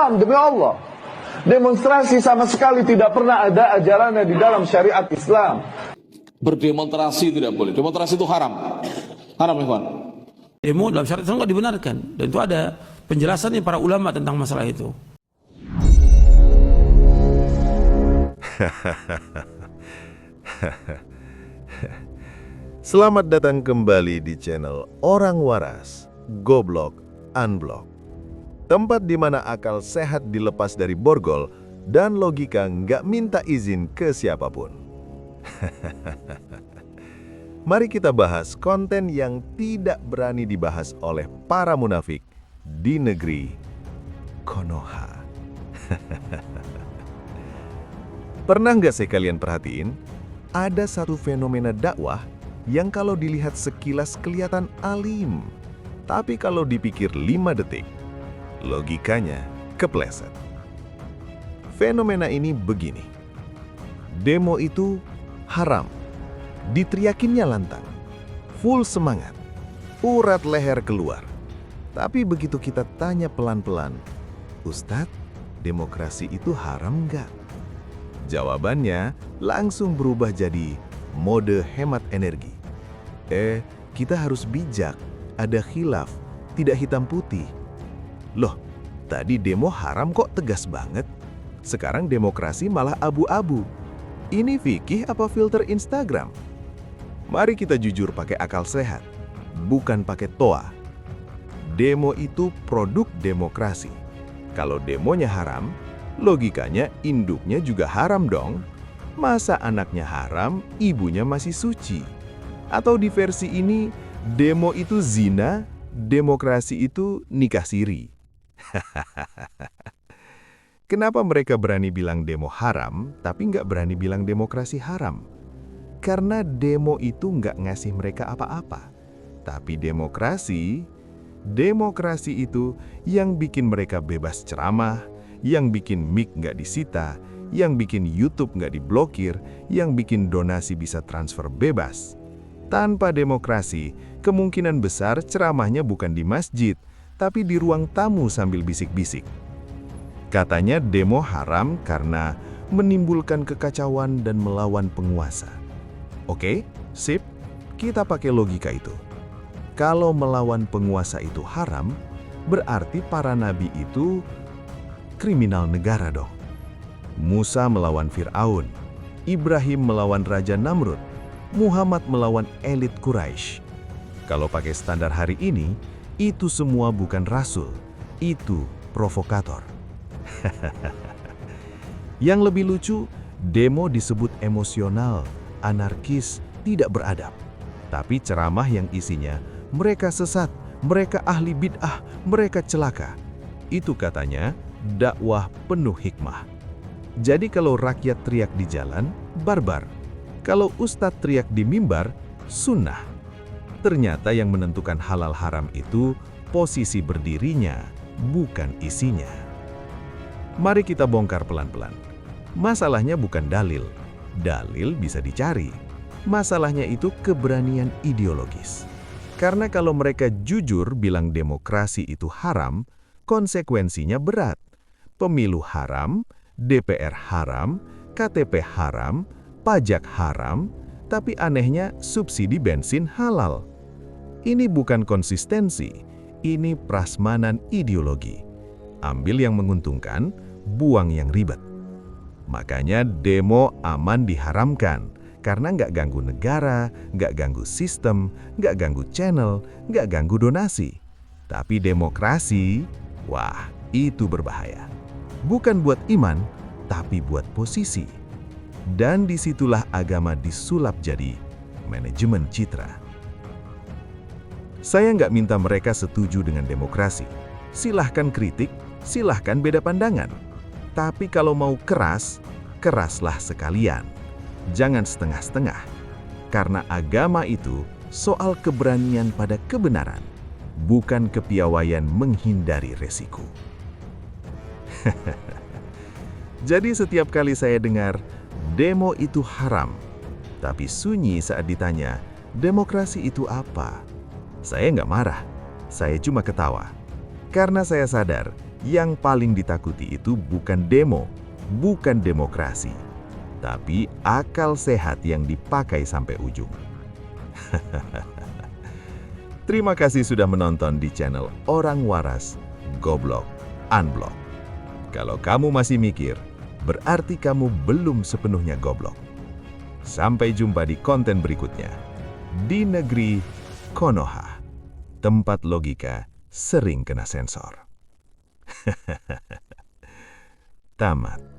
haram demi Allah. Demonstrasi sama sekali tidak pernah ada ajarannya di dalam syariat Islam. Berdemonstrasi tidak boleh. Demonstrasi itu haram. Haram, ikhwan. Demo dalam syariat Islam nggak dibenarkan, dan itu ada penjelasannya para ulama tentang masalah itu. Selamat datang kembali di channel Orang Waras, Goblok Unblock. Tempat di mana akal sehat dilepas dari borgol dan logika nggak minta izin ke siapapun. Mari kita bahas konten yang tidak berani dibahas oleh para munafik di negeri Konoha. Pernah nggak sih kalian perhatiin, ada satu fenomena dakwah yang kalau dilihat sekilas kelihatan alim, tapi kalau dipikir 5 detik, logikanya kepleset. Fenomena ini begini. Demo itu haram. Diteriakinnya lantang. Full semangat. Urat leher keluar. Tapi begitu kita tanya pelan-pelan, Ustadz, demokrasi itu haram nggak? Jawabannya langsung berubah jadi mode hemat energi. Kita harus bijak, ada khilaf, tidak hitam putih. Loh, tadi demo haram kok tegas banget? Sekarang demokrasi malah abu-abu. Ini fikih apa filter Instagram? Mari kita jujur pakai akal sehat, bukan pakai toa. Demo itu produk demokrasi. Kalau demonya haram, logikanya induknya juga haram dong. Masa anaknya haram, ibunya masih suci? Atau di versi ini, demo itu zina, demokrasi itu nikah siri. Kenapa mereka berani bilang demo haram, tapi nggak berani bilang demokrasi haram? Karena demo itu nggak ngasih mereka apa-apa. Tapi demokrasi itu yang bikin mereka bebas ceramah, yang bikin mic nggak disita, yang bikin YouTube nggak diblokir, yang bikin donasi bisa transfer bebas. Tanpa demokrasi, kemungkinan besar ceramahnya bukan di masjid, tapi di ruang tamu sambil bisik-bisik. Katanya demo haram karena menimbulkan kekacauan dan melawan penguasa. Oke, sip, kita pakai logika itu. Kalau melawan penguasa itu haram, berarti para nabi itu kriminal negara dong. Musa melawan Fir'aun, Ibrahim melawan Raja Namrud, Muhammad melawan elit Quraisy. Kalau pakai standar hari ini, itu semua bukan rasul, itu provokator. Yang lebih lucu, demo disebut emosional, anarkis, tidak beradab. Tapi ceramah yang isinya, mereka sesat, mereka ahli bid'ah, mereka celaka. Itu katanya dakwah penuh hikmah. Jadi kalau rakyat teriak di jalan, barbar. Kalau ustadz teriak di mimbar, sunnah. Ternyata yang menentukan halal haram itu posisi berdirinya, bukan isinya. Mari kita bongkar pelan-pelan. Masalahnya bukan dalil. Dalil bisa dicari. Masalahnya itu keberanian ideologis. Karena kalau mereka jujur bilang demokrasi itu haram, konsekuensinya berat. Pemilu haram, DPR haram, KTP haram, pajak haram, tapi anehnya subsidi bensin halal. Ini bukan konsistensi, ini prasmanan ideologi. Ambil yang menguntungkan, buang yang ribet. Makanya demo aman diharamkan, karena nggak ganggu negara, nggak ganggu sistem, nggak ganggu channel, nggak ganggu donasi. Tapi demokrasi, wah, itu berbahaya. Bukan buat iman, tapi buat posisi. Dan disitulah agama disulap jadi manajemen citra. Saya nggak minta mereka setuju dengan demokrasi. Silahkan kritik, silahkan beda pandangan. Tapi kalau mau keras, keraslah sekalian. Jangan setengah-setengah. Karena agama itu soal keberanian pada kebenaran, bukan kepiawaian menghindari resiko. Jadi setiap kali saya dengar demo itu haram, tapi sunyi saat ditanya demokrasi itu apa, saya nggak marah, saya cuma ketawa. Karena saya sadar Yang paling ditakuti itu bukan demo, bukan demokrasi, tapi akal sehat yang dipakai sampai ujung. Terima kasih sudah menonton di channel Orang Waras, Goblok, Unblok. Kalau kamu masih mikir, berarti kamu belum sepenuhnya goblok. Sampai jumpa di konten berikutnya. Di negeri Konoha, tempat logika sering kena sensor. Tamat.